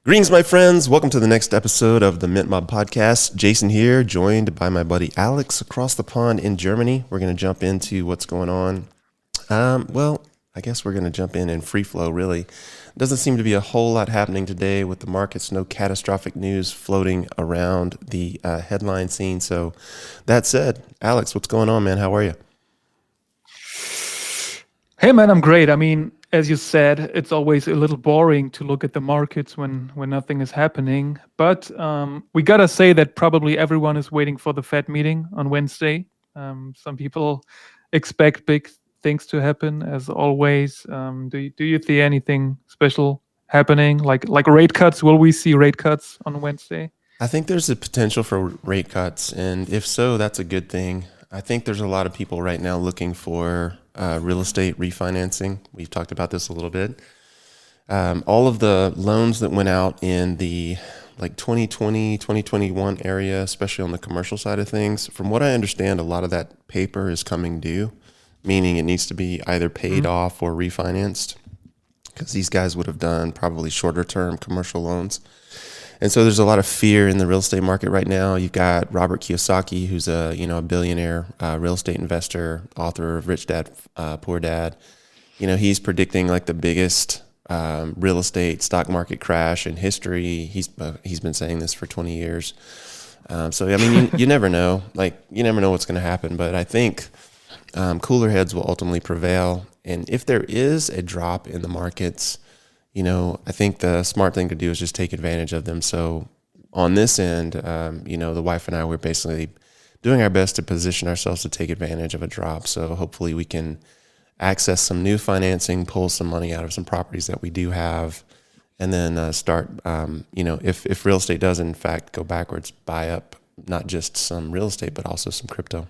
Greetings, my friends. Welcome to the next episode of the Mint Mob Podcast. Jason here, joined by my buddy Alex across the pond in Germany. We're going to jump into what's going on. I guess we're going to jump in free flow, really. Doesn't seem to be a whole lot happening today with the markets. No catastrophic news floating around the headline scene. So that said, Alex, what's going on, man? How are you? Hey man, I'm great. I mean, as you said, it's always a little boring to look at the markets when nothing is happening. But we gotta say that probably everyone is waiting for the Fed meeting on Wednesday. Some people expect big things to happen, as always. Do you see anything special happening, like rate cuts? Will we see rate cuts on Wednesday? I think there's a potential for rate cuts, and if so, that's a good thing. I think there's a lot of people right now looking for real estate refinancing. We've talked about this a little bit. All of the loans that went out in the 2020, 2021 area, especially on the commercial side of things, from what I understand, a lot of that paper is coming due, meaning it needs to be either paid off or refinanced, because these guys would have done probably shorter term commercial loans. And so there's a lot of fear in the real estate market right now. You've got Robert Kiyosaki, who's a billionaire real estate investor, author of Rich Dad, Poor Dad. He's predicting like the biggest real estate stock market crash in history. He's been saying this for 20 years. You never know. You never know what's going to happen. But I think cooler heads will ultimately prevail. And if there is a drop in the markets, I think the smart thing to do is just take advantage of them. So on this end, the wife and I, we're basically doing our best to position ourselves to take advantage of a drop. So hopefully we can access some new financing, pull some money out of some properties that we do have, and then start, if real estate does in fact go backwards, buy up not just some real estate, but also some crypto.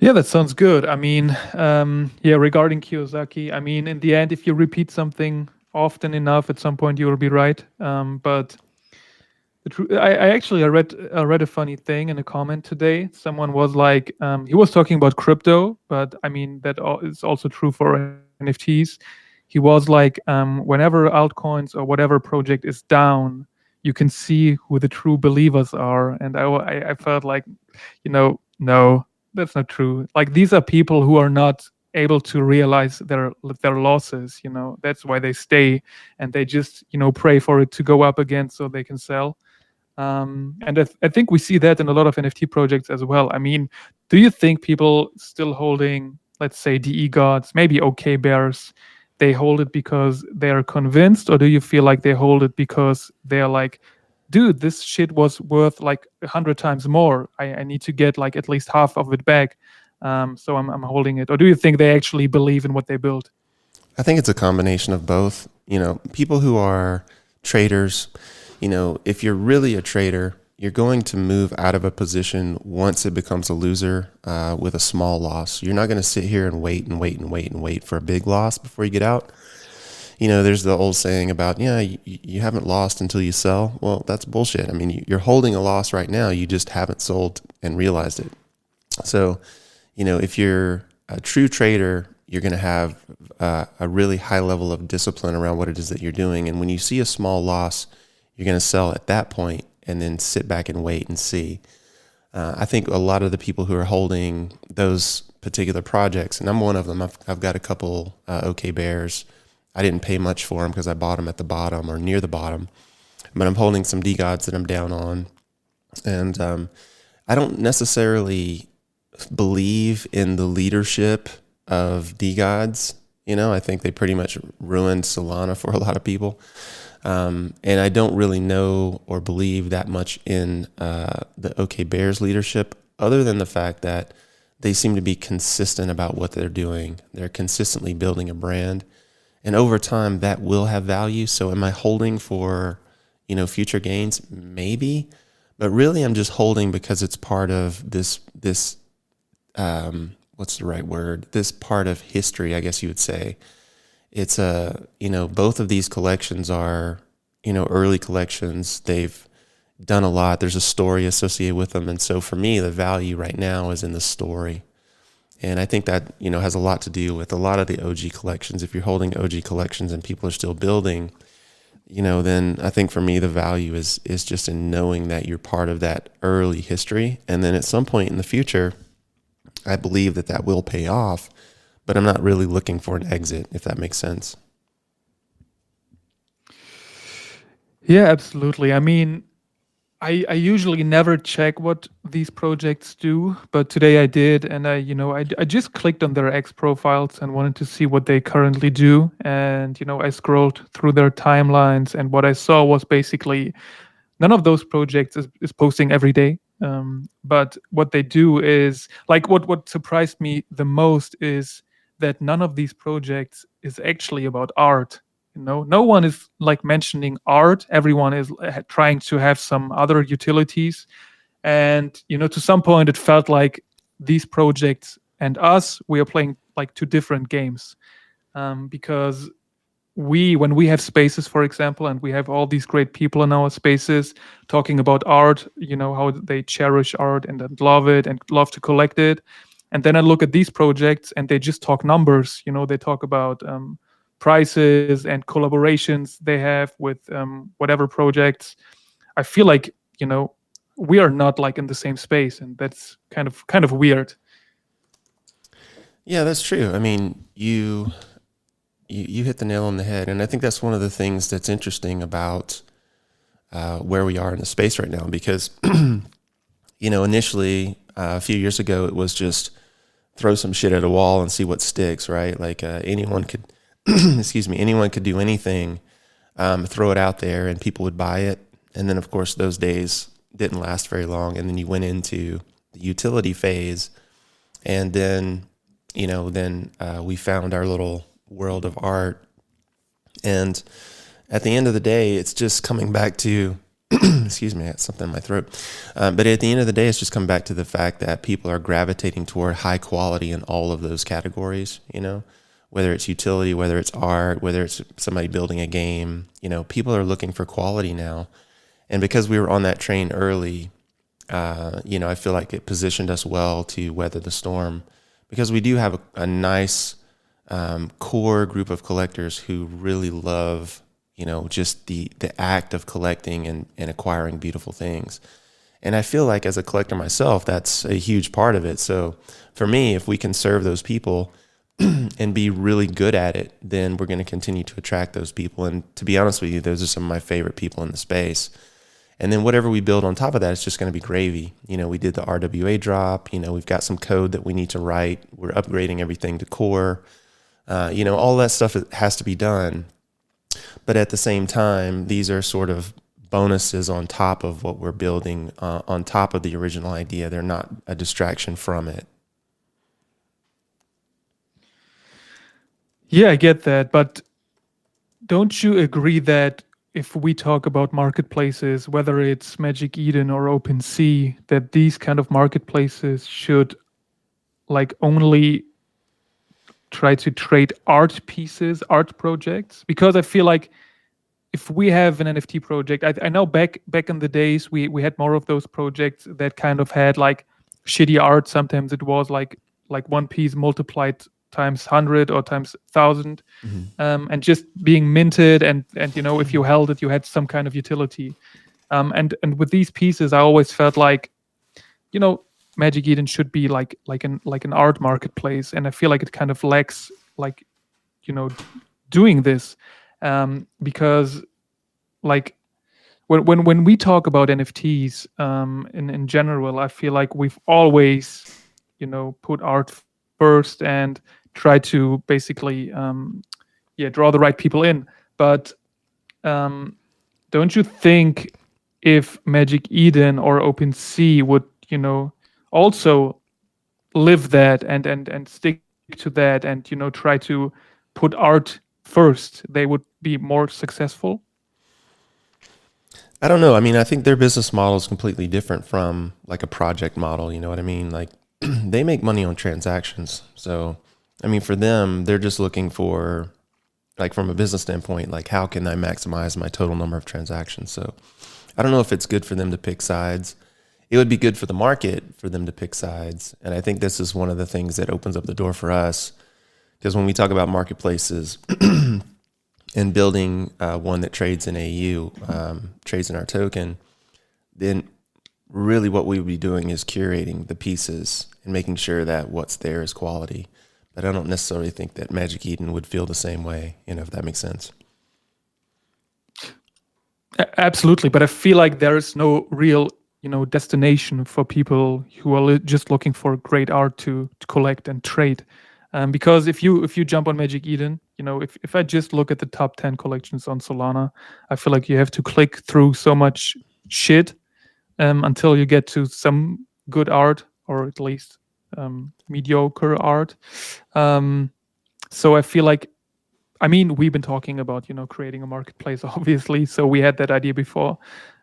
Yeah, that sounds good. I mean, regarding Kiyosaki, I mean, in the end, if you repeat something often enough, at some point you will be right. But I read a funny thing in a comment today. Someone was like, he was talking about crypto, but I mean that is also true for NFTs. He was like, whenever altcoins or whatever project is down, you can see who the true believers are. And I felt like, no. That's not true. Like, these are people who are not able to realize their losses. That's why they stay, and they just pray for it to go up again so they can sell. And I think we see that in a lot of NFT projects as well. I mean, do you think people still holding, let's say, DE gods, maybe OK bears, they hold it because they are convinced, or do you feel like they hold it because they're like, dude, this shit was worth like 100 times more. I need to get like at least half of it back. So I'm holding it. Or do you think they actually believe in what they built? I think it's a combination of both. People who are traders, if you're really a trader, you're going to move out of a position once it becomes a loser with a small loss. You're not going to sit here and wait for a big loss before you get out. There's the old saying about, you haven't lost until you sell. Well, that's bullshit. I mean, you're holding a loss right now. You just haven't sold and realized it. So, if you're a true trader, you're going to have a really high level of discipline around what it is that you're doing. And when you see a small loss, you're going to sell at that point and then sit back and wait and see. I think a lot of the people who are holding those particular projects, and I'm one of them, I've got a couple OK bears. I didn't pay much for them because I bought them at the bottom or near the bottom, but I'm holding some D-gods that I'm down on. And I don't necessarily believe in the leadership of D-gods. I think they pretty much ruined Solana for a lot of people. And I don't really know or believe that much in the OK Bears leadership, other than the fact that they seem to be consistent about what they're doing. They're consistently building a brand. And over time, that will have value. So am I holding for, future gains? Maybe. But really, I'm just holding because it's part of this what's the right word? This part of history, I guess you would say. It's both of these collections are, early collections. They've done a lot. There's a story associated with them. And so for me, the value right now is in the story. And I think that, has a lot to do with a lot of the OG collections. If you're holding OG collections and people are still building, then I think for me, the value is just in knowing that you're part of that early history. And then at some point in the future, I believe that will pay off, but I'm not really looking for an exit, if that makes sense. Yeah, absolutely. I mean, I usually never check what these projects do, but today I did, and I just clicked on their X profiles and wanted to see what they currently do. And I scrolled through their timelines, and what I saw was basically none of those projects is posting every day. But what they do is like what surprised me the most is that none of these projects is actually about art. No one is like mentioning art. Everyone is trying to have some other utilities. And to some point, it felt like these projects and us, we are playing like two different games. Because when we have spaces, for example, and we have all these great people in our spaces talking about art, how they cherish art and then love it and love to collect it. And then I look at these projects and they just talk numbers. They talk about prices and collaborations they have with whatever projects. I feel like we are not like in the same space, and that's kind of weird. Yeah, that's true. I mean, you hit the nail on the head, and I think that's one of the things that's interesting about where we are in the space right now. Because initially a few years ago, it was just throw some shit at a wall and see what sticks, right? Like anyone could, excuse me, anyone could do anything, throw it out there, and people would buy it. And then, of course, those days didn't last very long, and then you went into the utility phase, and then we found our little world of art. And at the end of the day, it's just coming back to, excuse me, I got something in my throat. But at the end of the day, it's just come back to the fact that people are gravitating toward high quality in all of those categories, whether it's utility, whether it's art, whether it's somebody building a game, people are looking for quality now. And because we were on that train early, I feel like it positioned us well to weather the storm, because we do have a nice core group of collectors who really love, just the act of collecting and acquiring beautiful things. And I feel like as a collector myself, that's a huge part of it. So for me, if we can serve those people and be really good at it, then we're going to continue to attract those people. And to be honest with you, those are some of my favorite people in the space. And then whatever we build on top of that, it's just going to be gravy. We did the RWA drop. We've got some code that we need to write. We're upgrading everything to core. All that stuff has to be done. But at the same time, these are sort of bonuses on top of what we're building, on top of the original idea. They're not a distraction from it. Yeah, I get that. But don't you agree that if we talk about marketplaces, whether it's Magic Eden or OpenSea, that these kind of marketplaces should like only try to trade art pieces, art projects? Because I feel like if we have an NFT project, I know back in the days we had more of those projects that kind of had like shitty art. Sometimes it was like one piece multiplied times 100 or times 1,000, and just being minted, and if you held it, you had some kind of utility. And with these pieces, I always felt like Magic Eden should be like an art marketplace, and I feel like it kind of lacks like doing this, because like when we talk about NFTs in general, I feel like we've always put art first and try to basically draw the right people in. But don't you think if Magic Eden or OpenSea would also live that and stick to that, and try to put art first, they would be more successful? I don't know. I mean, I think their business model is completely different from like a project model. You know what I mean? Like they make money on transactions. So, I mean, for them, they're just looking for, like, from a business standpoint, like, how can I maximize my total number of transactions? So I don't know if it's good for them to pick sides. it would be good for the market for them to pick sides. And I think this is one of the things that opens up the door for us. Because when we talk about marketplaces and building one that trades in AU, trades in our token, then really what we would be doing is curating the pieces and making sure that what's there is quality. But I don't necessarily think that Magic Eden would feel the same way, if that makes sense. Absolutely, but I feel like there is no real, destination for people who are just looking for great art to collect and trade. Because if you jump on Magic Eden, if I just look at the top 10 collections on Solana, I feel like you have to click through so much shit until you get to some good art, or at least mediocre art. So I feel like, we've been talking about creating a marketplace, obviously. So we had that idea before,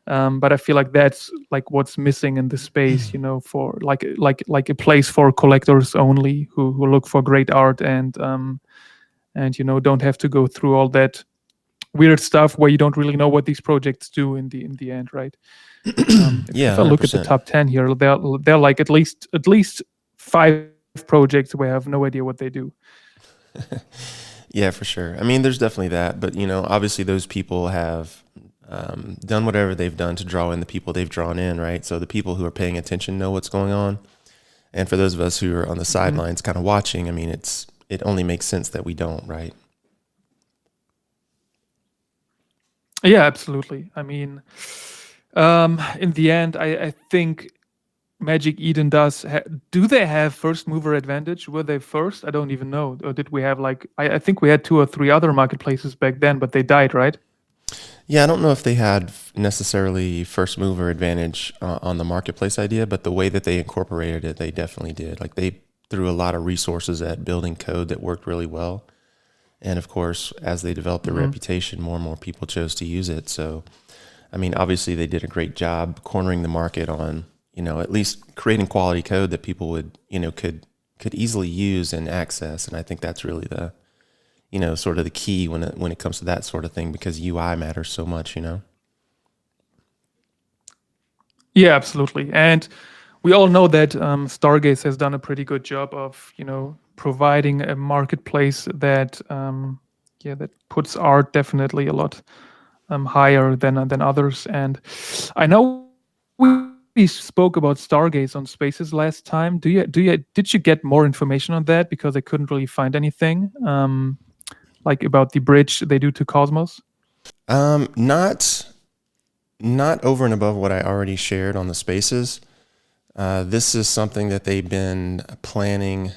but I feel like that's like what's missing in the space, for like a place for collectors only who look for great art and don't have to go through all that weird stuff where you don't really know what these projects do in the end, right? Yeah, If I look at the 100%. top 10 here, they're like at least 5 projects where I have no idea what they do. Yeah, for sure. I mean, there's definitely that, but obviously those people have done whatever they've done to draw in the people they've drawn in, right? So the people who are paying attention know what's going on, and for those of us who are on the sidelines, kind of watching, I mean, it only makes sense that we don't, right? Yeah, absolutely. In the end, I think Magic Eden does. Do they have first mover advantage? Were they first? I don't even know. Or did we have like? I think we had 2 or 3 other marketplaces back then, but they died, right? Yeah, I don't know if they had necessarily first mover advantage on the marketplace idea, but the way that they incorporated it, they definitely did. Like they threw a lot of resources at building code that worked really well. And of course, as they developed their reputation, more and more people chose to use it. So, I mean, obviously they did a great job cornering the market on, at least creating quality code that people would, could easily use and access. And I think that's really the, sort of the key when it comes to that sort of thing, because UI matters so much, Yeah, absolutely. And we all know that Stargaze has done a pretty good job of, providing a marketplace that, that puts art definitely a lot higher than others. And I know we spoke about Stargaze on Spaces last time. Did you get more information on that? Because I couldn't really find anything like about the bridge they do to Cosmos. Not over and above what I already shared on the spaces. This is something that they've been planning,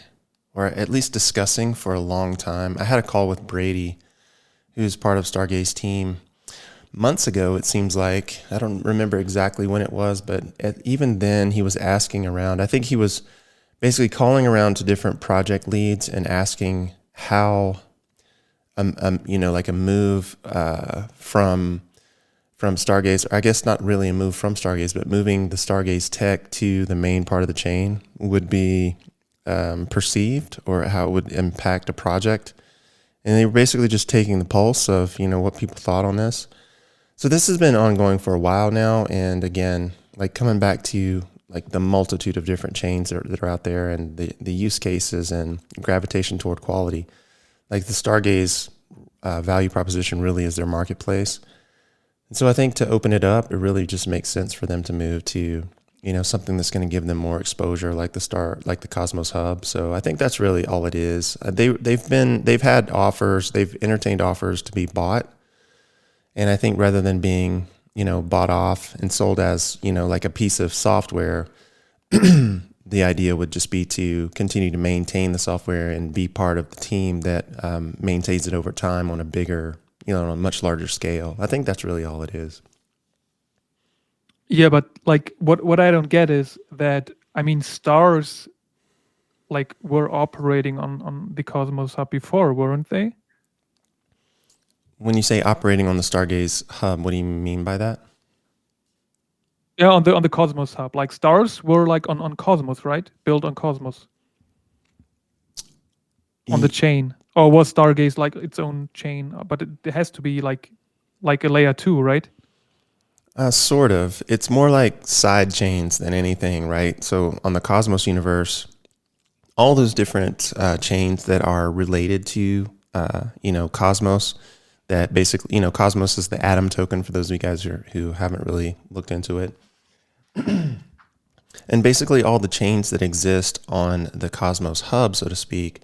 or at least discussing, for a long time. I had a call with Brady, who's part of Stargaze team, months ago. It seems like, I don't remember exactly when it was, but even then he was asking around. I think he was basically calling around to different project leads and asking how, like a move from Stargaze, or I guess not really a move from Stargaze, but moving the Stargaze tech to the main part of the chain would be perceived, or how it would impact a project. And they were basically just taking the pulse of, what people thought on this. So this has been ongoing for a while now. And again, like coming back to like the multitude of different chains that are out there, and the use cases and gravitation toward quality, like the Stargaze value proposition really is their marketplace. And so I think to open it up, it really just makes sense for them to move to, something that's going to give them more exposure, like the Cosmos Hub. So I think that's really all it is. They've had offers, they've entertained offers to be bought. And I think rather than being, bought off and sold as, like a piece of software, the idea would just be to continue to maintain the software and be part of the team that maintains it over time on a bigger, on a much larger scale. I think that's really all it is. Yeah, but like what I don't get is that stars like were operating on the Cosmos Hub before, weren't they? When you say operating on the Stargaze hub, what do you mean by that? Yeah, on the Cosmos Hub. Like stars were like on Cosmos, right? Built on Cosmos on the chain. Or was Stargaze like its own chain? But it has to be like a layer 2, right? Sort of. It's more like side chains than anything, right? So on the Cosmos universe, all those different chains that are related to, Cosmos, that basically, Cosmos is the atom token for those of you guys who haven't really looked into it. And basically, all the chains that exist on the Cosmos hub, so to speak,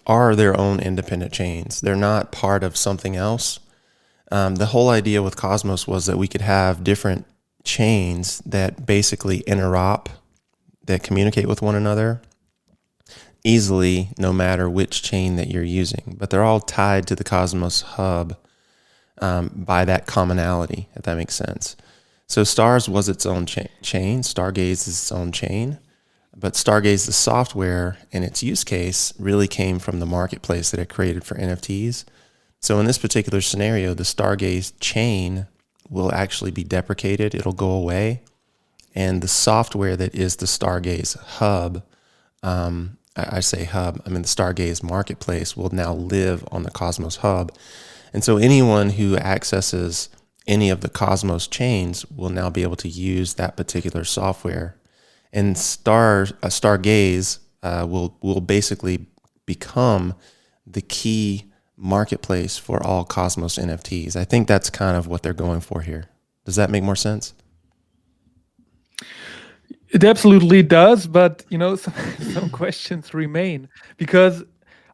are their own independent chains. They're not part of something else. The whole idea with Cosmos was that we could have different chains that basically interop, that communicate with one another easily, no matter which chain that you're using. But they're all tied to the Cosmos hub by that commonality, if that makes sense. So Stars was its own chain. Stargaze is its own chain. But Stargaze, the software and its use case, really came from the marketplace that it created for NFTs. So in this particular scenario, the Stargaze chain will actually be deprecated. It'll go away. And the software that is the Stargaze hub, I say hub, I mean the Stargaze marketplace, will now live on the Cosmos hub. And so anyone who accesses any of the Cosmos chains will now be able to use that particular software. And Stargaze will basically become the key marketplace for all Cosmos NFTs. I think that's kind of what they're going for here. Does that make more sense? It absolutely does, but some questions remain because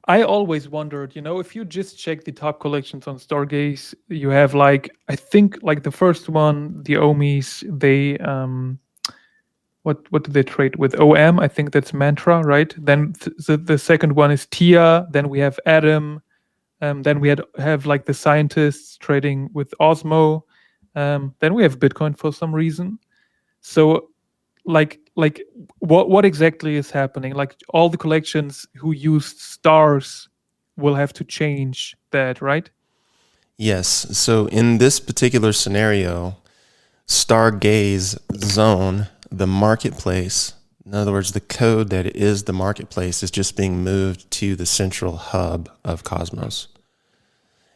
I always wondered, if you just check the top collections on Stargaze, you have I think the first one, the Omis, they what do they trade with? OM, I think that's Mantra, right? Then the second one is Tia. Then we have Adam. Then we have the scientists trading with Osmo. Then we have Bitcoin for some reason. So what exactly is happening? All the collections who used stars will have to change that, right? Yes. So in this particular scenario, Stargaze zone, the marketplace, in other words, the code that is the marketplace is just being moved to the central hub of Cosmos.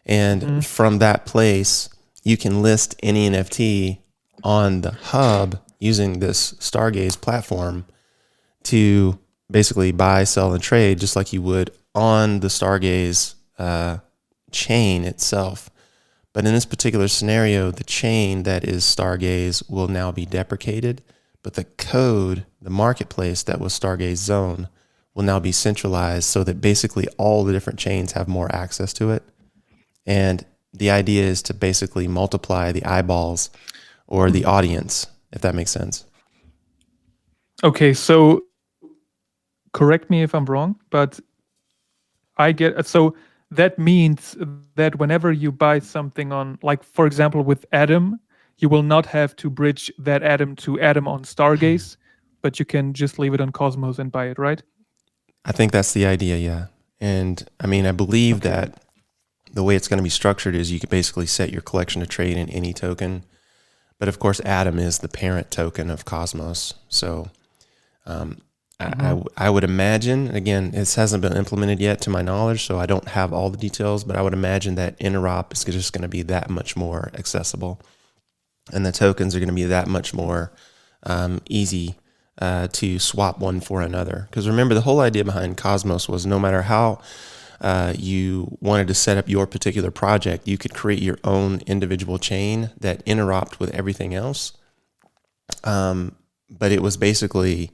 And from that place, you can list any NFT on the hub using this Stargaze platform to basically buy, sell, and trade just like you would on the Stargaze chain itself. But in this particular scenario, the chain that is Stargaze will now be deprecated, but the code, the marketplace that was Stargaze Zone, will now be centralized so that basically all the different chains have more access to it. And the idea is to basically multiply the eyeballs or the audience, if that makes sense. Okay, so correct me if I'm wrong, but so that means that whenever you buy something on, for example, with Atom, you will not have to bridge that Atom to Atom on Stargaze, but you can just leave it on Cosmos and buy it, right? I think that's the idea, yeah. And I mean, I believe that the way it's going to be structured is you could basically set your collection to trade in any token. But of course, Atom is the parent token of Cosmos. So I would imagine, again, this hasn't been implemented yet to my knowledge, so I don't have all the details, but I would imagine that interop is just going to be that much more accessible. And the tokens are going to be that much more easy to swap one for another. Because remember, the whole idea behind Cosmos was no matter how you wanted to set up your particular project, you could create your own individual chain that interoped with everything else. But it was basically,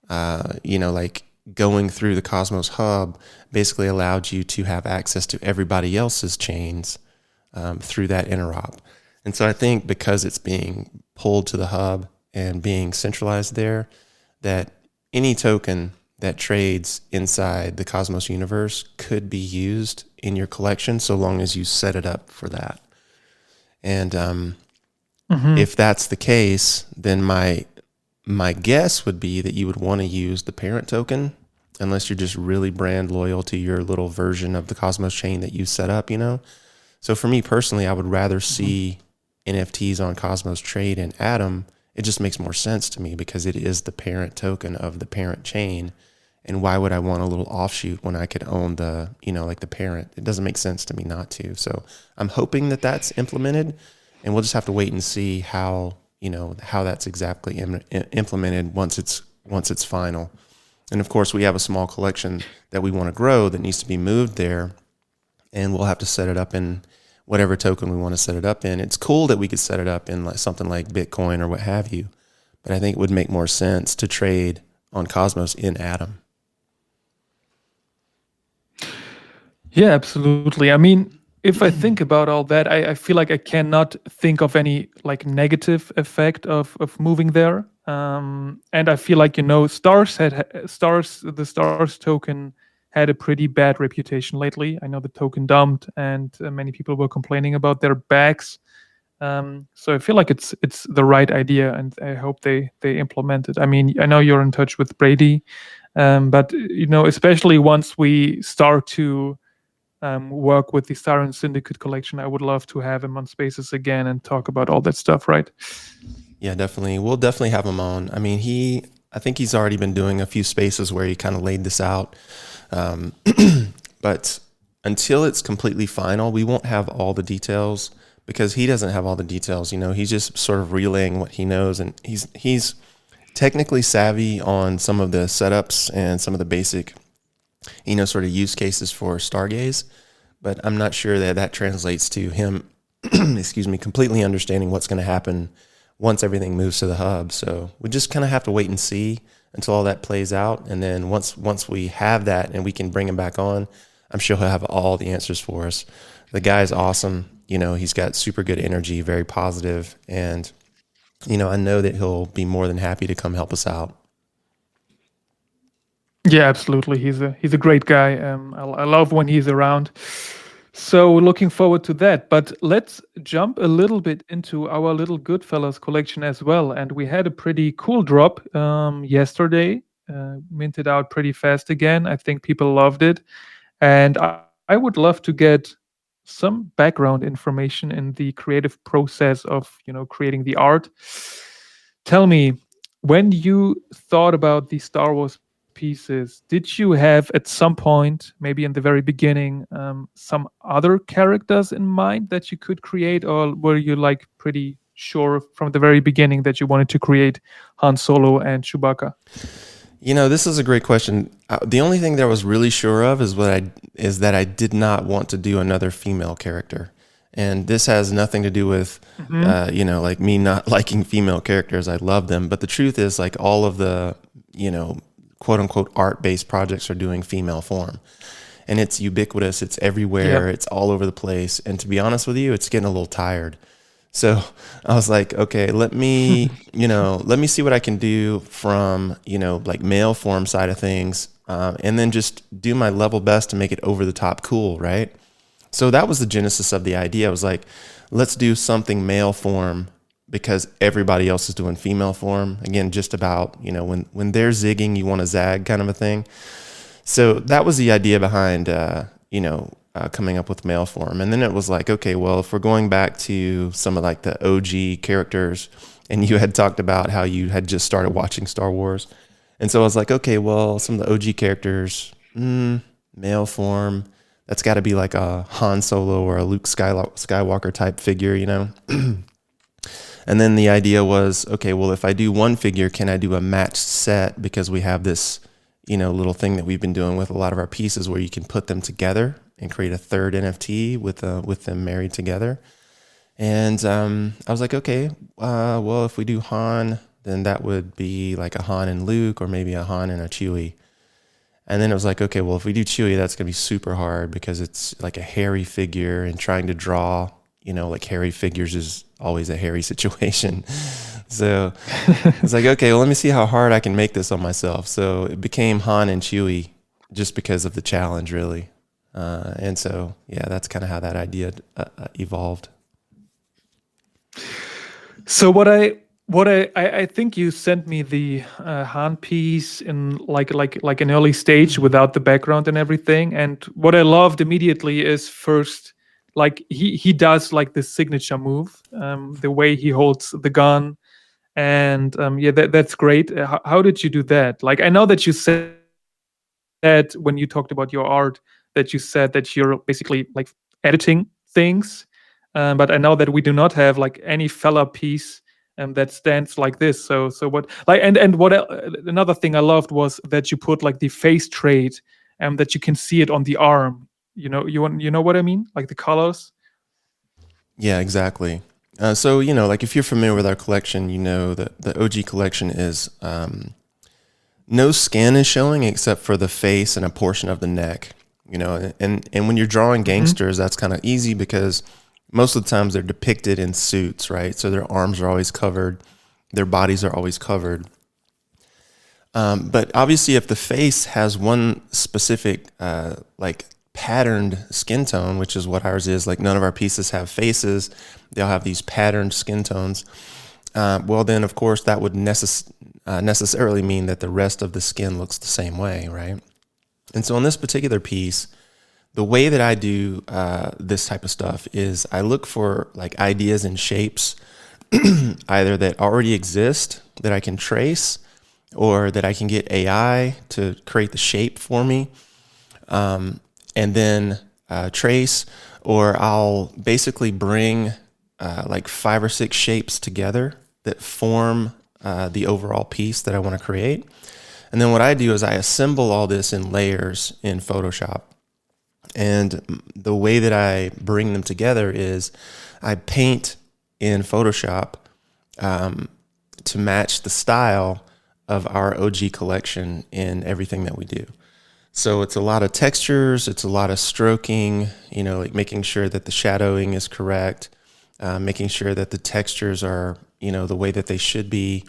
going through the Cosmos hub basically allowed you to have access to everybody else's chains through that interop. And so I think because it's being pulled to the hub and being centralized there, that any token that trades inside the Cosmos universe could be used in your collection so long as you set it up for that. And if that's the case, then my guess would be that you would want to use the parent token unless you're just really brand loyal to your little version of the Cosmos chain that you set up, So for me personally, I would rather see NFTs on Cosmos trade in Atom. It just makes more sense to me because it is the parent token of the parent chain. And why would I want a little offshoot when I could own the parent? It doesn't make sense to me not to. So I'm hoping that that's implemented, and we'll just have to wait and see how how that's exactly implemented once it's final. And of course, we have a small collection that we want to grow that needs to be moved there, and we'll have to set it up in whatever token we want to set it up in. It's cool that we could set it up in like something like Bitcoin or what have you, but I think it would make more sense to trade on Cosmos in Atom. Yeah, absolutely. I mean, if I think about all that, I feel like I cannot think of any like negative effect of moving there. And I feel like the stars token had a pretty bad reputation lately. I know the token dumped, and many people were complaining about their backs. So I feel like it's the right idea, and I hope they implement it. I mean, I know you're in touch with Brady, but especially once we start to work with the Star and Syndicate collection, I would love to have him on Spaces again and talk about all that stuff, right? Yeah, definitely. We'll definitely have him on. I mean, I think he's already been doing a few spaces where he kind of laid this out. But until it's completely final, we won't have all the details because he doesn't have all the details. He's just sort of relaying what he knows, and he's technically savvy on some of the setups and some of the basic, sort of use cases for Stargaze. But I'm not sure that translates to him, excuse me, completely understanding what's going to happen once everything moves to the hub. So we just kind of have to wait and see until all that plays out. And then once we have that and we can bring him back on, I'm sure he'll have all the answers for us. The guy's awesome. He's got super good energy, very positive. And, I know that he'll be more than happy to come help us out. Yeah, absolutely. He's a great guy. I love when he's around. So looking forward to that. But let's jump a little bit into our little GoodFellas collection as well. And we had a pretty cool drop yesterday, minted out pretty fast again. I think people loved it, and I would love to get some background information in the creative process of creating the art. Tell me, when you thought about the Star Wars pieces, did you have at some point, maybe in the very beginning, some other characters in mind that you could create, or were you like pretty sure from the very beginning that you wanted to create Han Solo and Chewbacca? This is a great question. The only thing that I was really sure of is that I did not want to do another female character. And this has nothing to do with, like me not liking female characters. I love them. But the truth is, like, all of the, quote unquote art-based projects are doing female form. And it's ubiquitous. It's everywhere. Yep. It's all over the place. And to be honest with you, it's getting a little tired. So I was like, okay, let me see what I can do from, like male form side of things. And then just do my level best to make it over the top cool, right? So that was the genesis of the idea. I was like, let's do something male form because everybody else is doing female form. Again, just about, when they're zigging, you want to zag kind of a thing. So that was the idea behind, coming up with male form. And then it was like, okay, well, if we're going back to some of like the OG characters, and you had talked about how you had just started watching Star Wars. And so I was like, okay, well, some of the OG characters, male form, that's got to be like a Han Solo or a Luke Skywalker type figure, And then the idea was, okay, well, if I do one figure, can I do a matched set? Because we have this, little thing that we've been doing with a lot of our pieces where you can put them together and create a third NFT with them married together. And I was like, okay, well, if we do Han, then that would be like a Han and Luke, or maybe a Han and a Chewie. And then it was like, okay, well, if we do Chewie, that's going to be super hard because it's like a hairy figure, and trying to draw, like hairy figures is always a hairy situation. So it's like, okay, well, let me see how hard I can make this on myself. So it became Han and Chewie just because of the challenge, really. And so, yeah, that's kind of how that idea evolved. So what I think you sent me the Han piece in like an early stage without the background and everything. And what I loved immediately is first, like he does like this signature move, the way he holds the gun, and that's great. How did you do that? Like, I know that you said when you talked about your art that you said that you're basically like editing things, but I know that we do not have like any fella piece that stands like this. So what like and what another thing I loved was that you put like the face trait, that you can see it on the arm. You know what I mean? Like the colors. Yeah, exactly. So, like if you're familiar with our collection, you know that the OG collection is no skin is showing except for the face and a portion of the neck. And when you're drawing Hmm. gangsters, that's kind of easy because most of the times they're depicted in suits, right? So their arms are always covered, their bodies are always covered. But obviously, if the face has one specific, like patterned skin tone, which is what ours is, like none of our pieces have faces, they'll have these patterned skin tones. Well, then, of course, that would necessarily mean that the rest of the skin looks the same way, right? And so, on this particular piece, the way that I do this type of stuff is I look for like ideas and shapes, either that already exist that I can trace or that I can get AI to create the shape for me, and then trace, or I'll basically bring like 5 or 6 shapes together that form the overall piece that I want to create. And then what I do is I assemble all this in layers in Photoshop. And the way that I bring them together is I paint in Photoshop to match the style of our OG collection in everything that we do. So it's a lot of textures, it's a lot of stroking, like making sure that the shadowing is correct, making sure that the textures are, the way that they should be.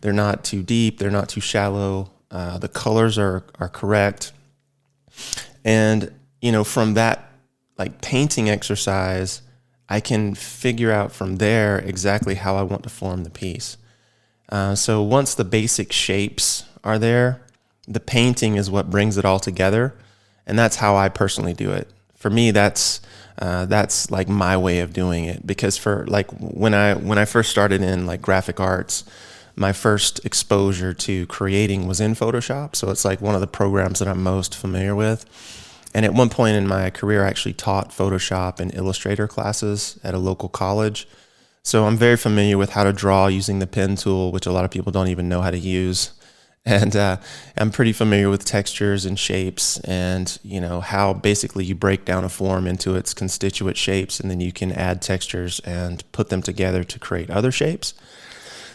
They're not too deep, they're not too shallow. The colors are correct. And, from that like painting exercise, I can figure out from there exactly how I want to form the piece. So once the basic shapes are there, the painting is what brings it all together, and that's how I personally do it. For me, that's like my way of doing it. Because for like when I first started in like graphic arts, my first exposure to creating was in Photoshop. So it's like one of the programs that I'm most familiar with. And at one point in my career, I actually taught Photoshop and Illustrator classes at a local college. So I'm very familiar with how to draw using the pen tool, which a lot of people don't even know how to use. And I'm pretty familiar with textures and shapes, and how basically you break down a form into its constituent shapes, and then you can add textures and put them together to create other shapes.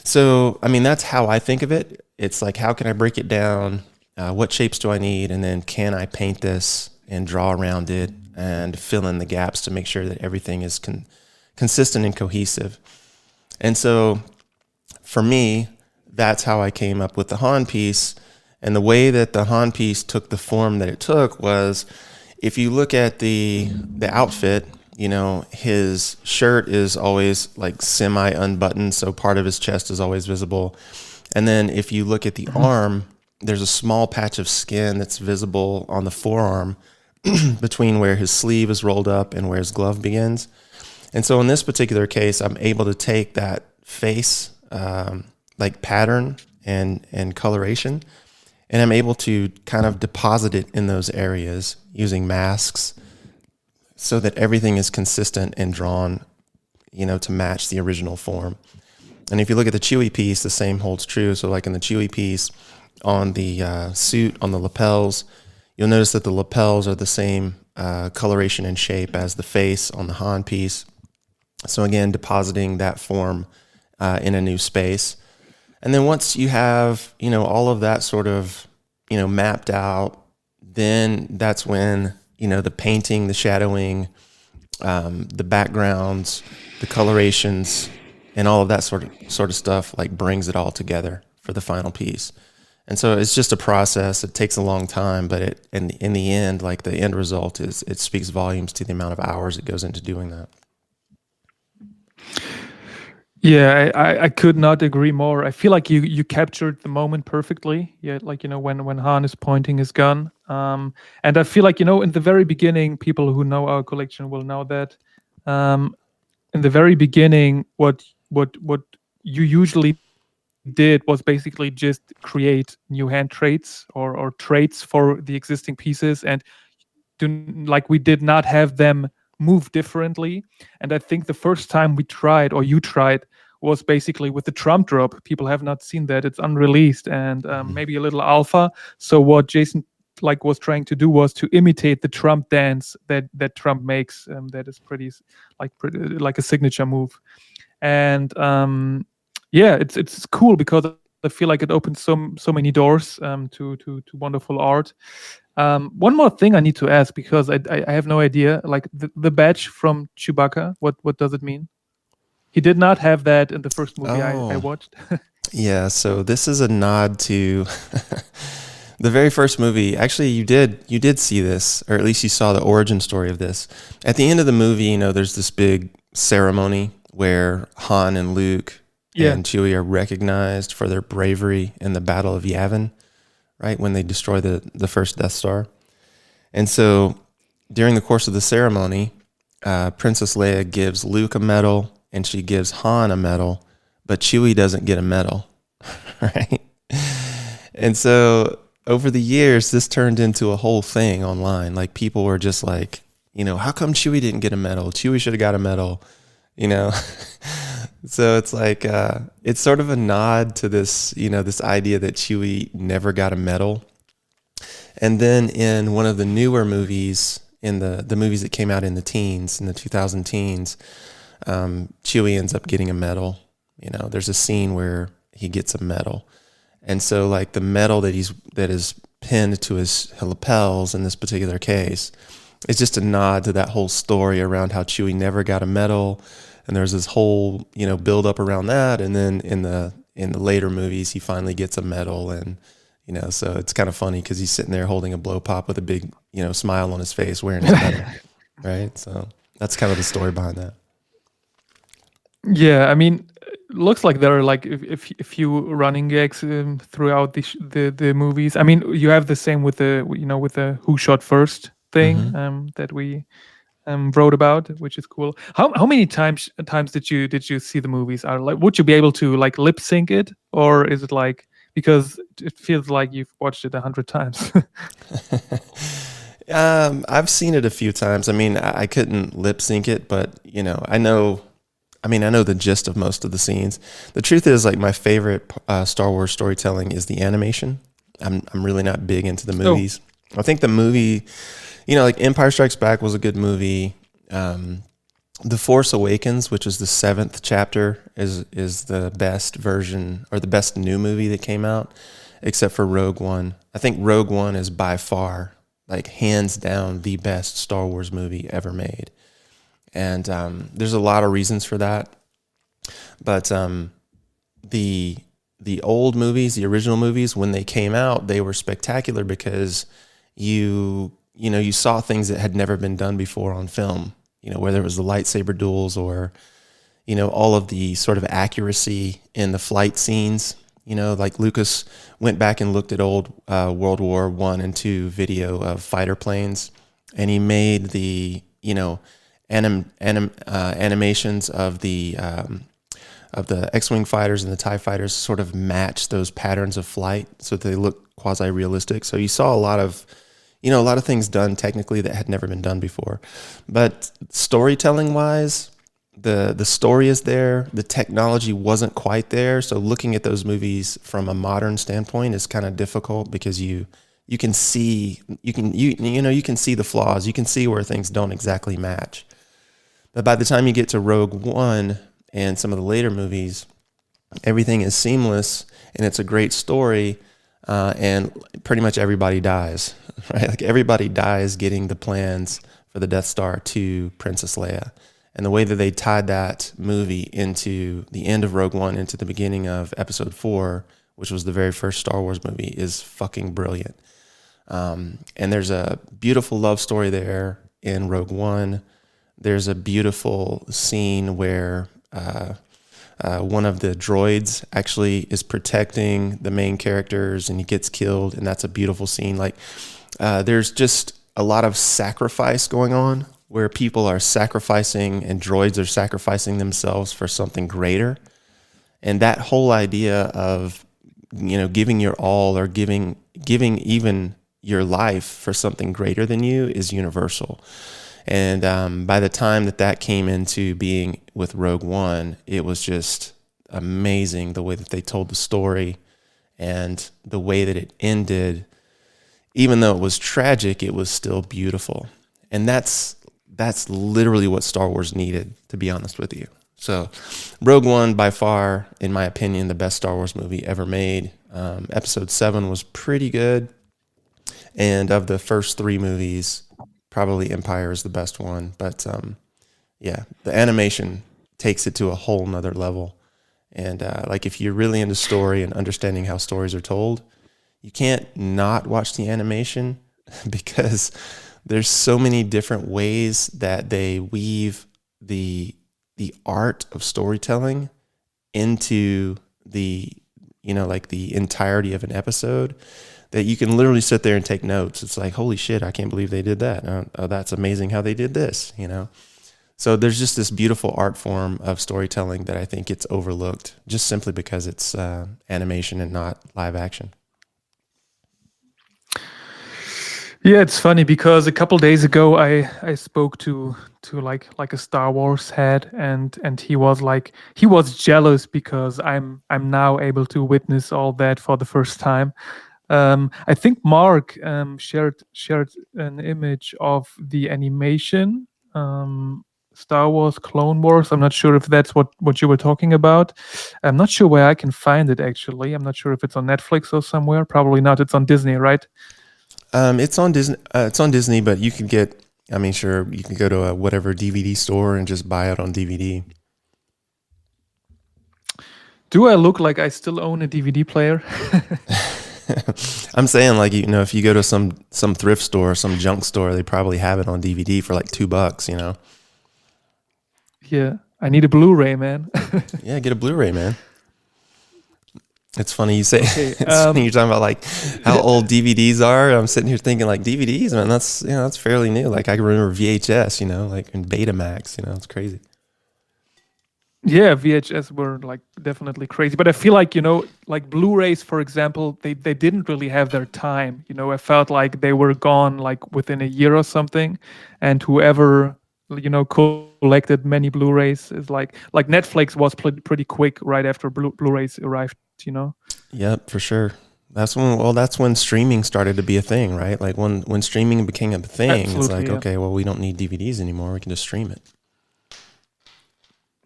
So, I mean, that's how I think of it. It's like, how can I break it down? What shapes do I need? And then can I paint this and draw around it and fill in the gaps to make sure that everything is consistent and cohesive? And so for me, that's how I came up with the Han piece. And the way that the Han piece took the form that it took was, if you look at the outfit, his shirt is always like semi unbuttoned, so part of his chest is always visible. And then if you look at the arm, there's a small patch of skin that's visible on the forearm between where his sleeve is rolled up and where his glove begins. And so in this particular case, I'm able to take that face like pattern and coloration, and I'm able to kind of deposit it in those areas using masks so that everything is consistent and drawn, to match the original form. And if you look at the Chewy piece, the same holds true. So like in the Chewy piece, on the suit, on the lapels, you'll notice that the lapels are the same coloration and shape as the face on the Han piece. So again, depositing that form in a new space. And then once you have, all of that sort of, mapped out, then that's when, the painting, the shadowing, the backgrounds, the colorations, and all of that sort of stuff like brings it all together for the final piece. And so it's just a process. It takes a long time, but in the end, like the end result is, it speaks volumes to the amount of hours it goes into doing that. Yeah, I could not agree more. I feel like you captured the moment perfectly. Yeah, like when Han is pointing his gun. And I feel like in the very beginning, people who know our collection will know that. Um, in the very beginning, what you usually did was basically just create new hand traits or traits for the existing pieces, and like we did not have them move differently. And I think the first time we tried, or you tried, was basically with the Trump drop. People have not seen that; it's unreleased, and maybe a little alpha. So what Jason like was trying to do was to imitate the Trump dance that Trump makes. That is pretty like a signature move, and yeah, it's cool because I feel like it opens so many doors to wonderful art. One more thing I need to ask because I have no idea. Like the badge from Chewbacca, what does it mean? He did not have that in the first movie I Oh, watched. yeah. So this is a nod to the very first movie. Actually, you did see this, or at least you saw the origin story of this. At the end of the movie, there's this big ceremony where Han and Luke Yeah, and Chewie are recognized for their bravery in the Battle of Yavin, right? When they destroy the first Death Star. And so during the course of the ceremony, Princess Leia gives Luke a medal and she gives Han a medal, but Chewie doesn't get a medal, right? And so over the years, this turned into a whole thing online. Like people were just like, how come Chewie didn't get a medal? Chewie should have got a medal, you know? So it's like, it's sort of a nod to this, this idea that Chewie never got a medal. And then in one of the newer movies, in the movies that came out in the teens, in the 2000 teens, Chewie ends up getting a medal. There's a scene where he gets a medal. And so like the medal that is pinned to his lapels in this particular case is just a nod to that whole story around how Chewie never got a medal. And there's this whole, build up around that. And then in the later movies, he finally gets a medal. And, so it's kind of funny because he's sitting there holding a blow pop with a big, smile on his face wearing his medal. Right. So that's kind of the story behind that. yeah. I mean, looks like there are like a few running gags throughout the movies. I mean, you have the same with the who shot first thing Mm-hmm. that we wrote about, which is cool. How many times did you see the movies? Are like would you be able to like lip sync it, or is it like because it feels like you've watched it 100 times? I've seen it a few times. I mean, I couldn't lip sync it, but I know. I mean, I know the gist of most of the scenes. The truth is, like, my favorite Star Wars storytelling is the animation. I'm really not big into the Oh, movies. I think the movie, like Empire Strikes Back was a good movie. The Force Awakens, which is the 7th chapter, is the best version or the best new movie that came out, except for Rogue One. I think Rogue One is by far, like, hands down, the best Star Wars movie ever made. And there's a lot of reasons for that. But the old movies, the original movies, when they came out, they were spectacular because you saw things that had never been done before on film. Whether it was the lightsaber duels or all of the sort of accuracy in the flight scenes. Like Lucas went back and looked at old World War I and II video of fighter planes, and he made the animations of the X-wing fighters and the TIE fighters sort of match those patterns of flight so that they look quasi-realistic. So you saw a lot of things done technically that had never been done before. But storytelling wise, the story is there, the technology wasn't quite there. So looking at those movies from a modern standpoint is kind of difficult because you can see the flaws, you can see where things don't exactly match. But by the time you get to Rogue One and some of the later movies, everything is seamless and it's a great story, and pretty much everybody dies, right? Like everybody dies getting the plans for the Death Star to Princess Leia. And the way that they tied that movie into the end of Rogue One, into the beginning of Episode 4, which was the very first Star Wars movie, is fucking brilliant. And there's a beautiful love story there in Rogue One. There's a beautiful scene where one of the droids actually is protecting the main characters and he gets killed, and that's a beautiful scene. Like there's just a lot of sacrifice going on where people are sacrificing and droids are sacrificing themselves for something greater. And that whole idea of giving your all or giving even your life for something greater than you is universal. And by the time that came into being with Rogue One, it was just amazing the way that they told the story and the way that it ended. Even though it was tragic, it was still beautiful. And that's literally what Star Wars needed, to be honest with you. So Rogue One, by far, in my opinion, the best Star Wars movie ever made. Episode 7 was pretty good. And of the first 3 movies, probably Empire is the best one. But yeah, the animation takes it to a whole nother level. And like if you're really into story and understanding how stories are told, you can't not watch the animation because there's so many different ways that they weave the art of storytelling into the, you know, like the entirety of an episode, that you can literally sit there and take notes. It's like, holy shit, I can't believe they did that. Oh, that's amazing how they did this, you know? So there's just this beautiful art form of storytelling that I think gets overlooked just simply because it's animation and not live action. Yeah, it's funny because a couple days ago I spoke to like a Star Wars head, and he was jealous because I'm now able to witness all that for the first time. I think Mark shared an image of the animation, Star Wars Clone Wars. I'm not sure if that's what you were talking about. I'm not sure where I can find it actually. I'm not sure if it's on Netflix or somewhere. Probably not. It's on Disney, right? It's on Disney. It's on Disney, but you can get. I mean, sure, you can go to a whatever DVD store and just buy it on DVD. Do I look like I still own a DVD player? I'm saying, like, you know, if you go to some thrift store, some junk store, they probably have it on DVD for like $2. You know. Yeah, I need a Blu-ray, man. Yeah, get a Blu-ray, man. It's funny you say. Okay. It's funny you're talking about like how old DVDs are. I'm sitting here thinking like DVDs, man. That's, you know, that's fairly new. Like I can remember VHS, you know, like in Betamax. You know, it's crazy. Yeah, VHS were like definitely crazy, but I feel like, like Blu-rays, for example, they didn't really have their time. I felt like they were gone like within a year or something, and whoever collected many Blu-rays is like Netflix was pretty quick right after Blu-rays arrived. Yep, for sure. That's when streaming started to be a thing, right? Like when streaming became a thing, it's Absolutely, like, yeah. okay, well, we don't need DVDs anymore. We can just stream it.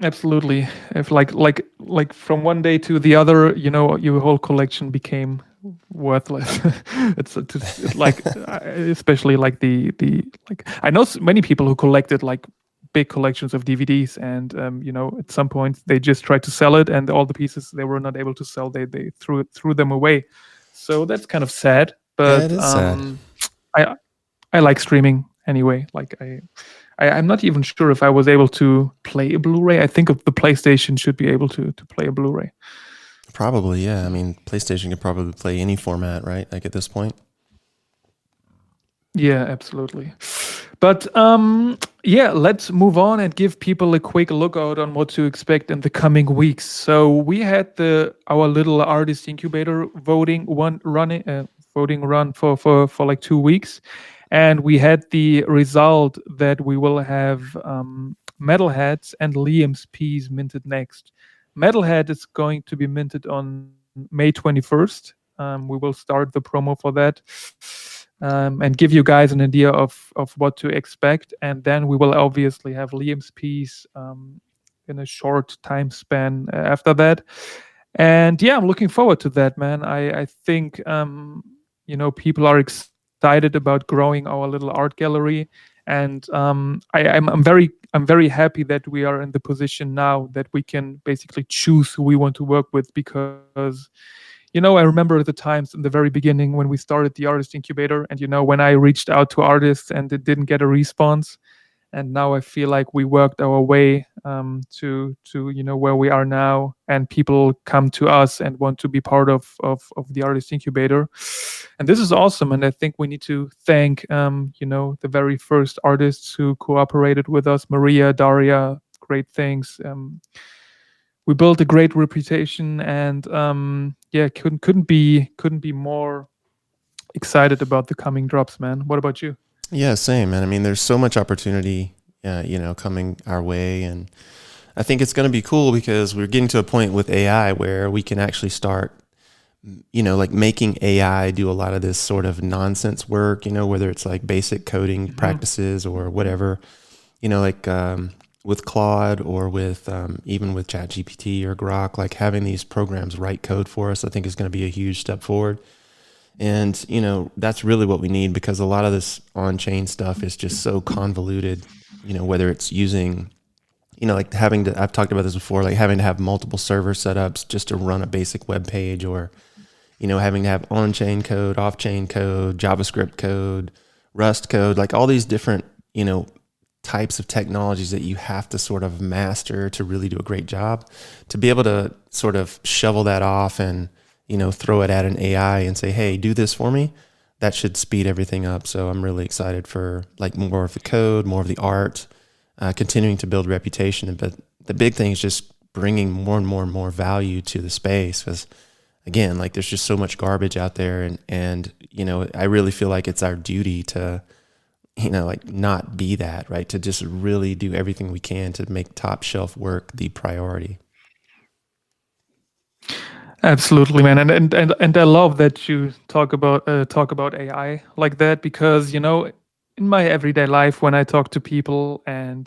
Absolutely. If like from one day to the other, your whole collection became worthless. It's like especially like the like I know many people who collected like big collections of DVDs, and at some point they just tried to sell it, and all the pieces they were not able to sell, they threw them away. So that's kind of sad. Yeah, it But is sad. I I like streaming anyway. Like I'm not even sure if I was able to play a Blu-ray. I think of the PlayStation should be able to play a Blu-ray. Probably, yeah. I mean, PlayStation could probably play any format, right? Like at this point. Yeah, absolutely. But yeah, let's move on and give people a quick lookout on what to expect in the coming weeks. So we had our little artist incubator voting run for like 2 weeks, and we had the result that we will have Metalheads and Liam's piece minted next. Metalhead is going to be minted on May 21st. We will start the promo for that, and give you guys an idea of what to expect. And then we will obviously have Liam's piece in a short time span after that. And yeah, I'm looking forward to that, man. I think people are excited about growing our little art gallery, and I'm very happy that we are in the position now that we can basically choose who we want to work with, because I remember the times in the very beginning when we started the artist incubator, and when I reached out to artists and it didn't get a response. And now I feel like we worked our way to where we are now, and people come to us and want to be part of the artist incubator, and this is awesome. And I think we need to thank the very first artists who cooperated with us, Maria, Daria. Great things. We built a great reputation, and yeah, couldn't be more excited about the coming drops, man. What about you? Yeah, same, man. I mean, there's so much opportunity, coming our way, and I think it's going to be cool because we're getting to a point with AI where we can actually start, like making AI do a lot of this sort of nonsense work, whether it's like basic coding Mhm. practices or whatever, like with Claude or with even with ChatGPT or Grok, like having these programs write code for us, I think is going to be a huge step forward. And, that's really what we need because a lot of this on chain stuff is just so convoluted, whether it's using, like I've talked about this before, like having to have multiple server setups just to run a basic web page or, having to have on chain code, off chain code, JavaScript code, Rust code, like all these different, types of technologies that you have to sort of master to really do a great job. To be able to sort of shovel that off and, throw it at an AI and say, hey, do this for me, that should speed everything up. So I'm really excited for like more of the code, more of the art, continuing to build reputation. But the big thing is just bringing more and more and more value to the space because again, like there's just so much garbage out there. And, I really feel like it's our duty to, like not be that, right? To just really do everything we can to make top shelf work the priority. Absolutely, man, and I love that you talk about AI like that because in my everyday life when I talk to people and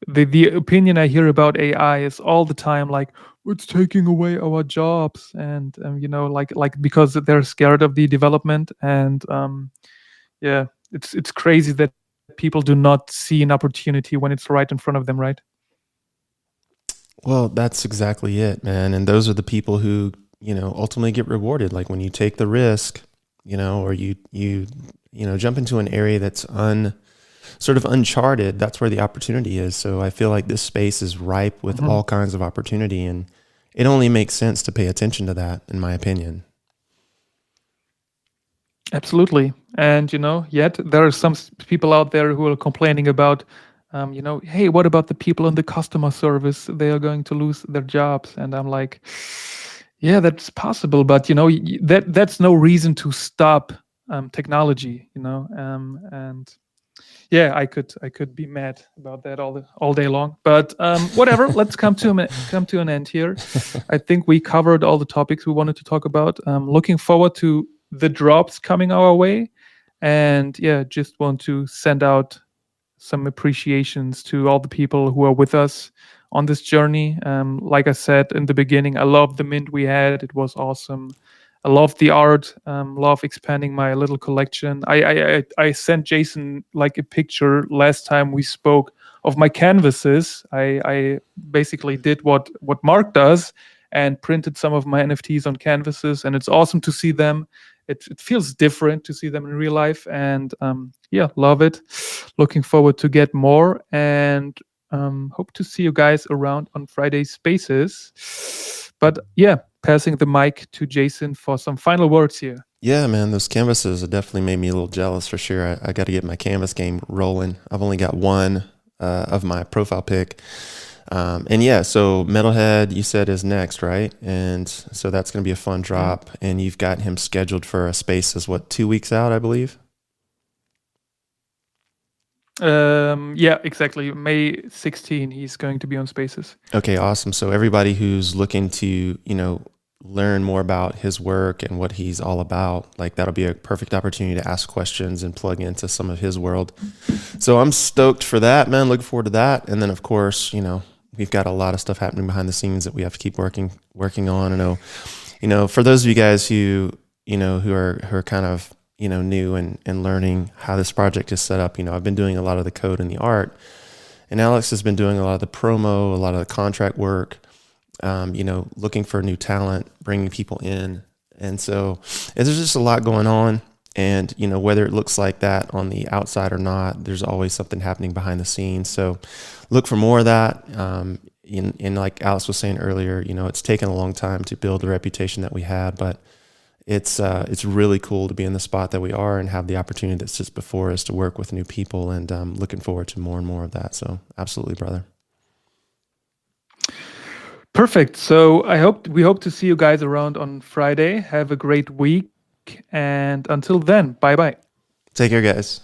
the opinion I hear about AI is all the time like it's taking away our jobs and like because they're scared of the development and yeah, it's crazy that people do not see an opportunity when it's right in front of them, right? Well, that's exactly it, man. And those are the people who, ultimately get rewarded. Like when you take the risk, or you jump into an area that's sort of uncharted, that's where the opportunity is. So I feel like this space is ripe with Mhm. all kinds of opportunity and it only makes sense to pay attention to that, in my opinion. Absolutely. And, yet there are some people out there who are complaining about, hey, what about the people in the customer service? They are going to lose their jobs. And I'm like, yeah, that's possible. But, that's no reason to stop technology, and yeah, I could be mad about that all day long. But whatever, let's come to an end here. I think we covered all the topics we wanted to talk about. Looking forward to the drops coming our way, and yeah, just want to send out some appreciations to all the people who are with us on this journey. Like I said in the beginning, I love the mint we had. It was awesome. I love the art. Love expanding my little collection. I sent Jason like a picture last time we spoke of my canvases. I basically did what Mark does and printed some of my NFTs on canvases, and it's awesome to see them. It feels different to see them in real life, and yeah, love it. Looking forward to get more, and hope to see you guys around on Friday Spaces. But yeah, passing the mic to Jason for some final words here. Yeah, man, those canvases have definitely made me a little jealous for sure. I got to get my canvas game rolling. I've only got one of my profile pic. And yeah, so Metalhead, you said, is next, right? And so that's going to be a fun drop. And you've got him scheduled for a Spaces, what, 2 weeks out, I believe? Yeah, exactly. May 16, he's going to be on Spaces. Okay, awesome. So everybody who's looking to, learn more about his work and what he's all about, like that'll be a perfect opportunity to ask questions and plug into some of his world. So I'm stoked for that, man. Looking forward to that. And then of course, we've got a lot of stuff happening behind the scenes that we have to keep working on. I know, for those of you guys who are kind of, new and learning how this project is set up, I've been doing a lot of the code and the art, and Alex has been doing a lot of the promo, a lot of the contract work, looking for new talent, bringing people in. And so there's just a lot going on. And, whether it looks like that on the outside or not, there's always something happening behind the scenes. So look for more of that. And like Alex was saying earlier, it's taken a long time to build the reputation that we had, but it's really cool to be in the spot that we are and have the opportunity that sits before us to work with new people. And looking forward to more and more of that. So absolutely, brother. Perfect. So we hope to see you guys around on Friday. Have a great week, and until then, bye bye. Take care, guys.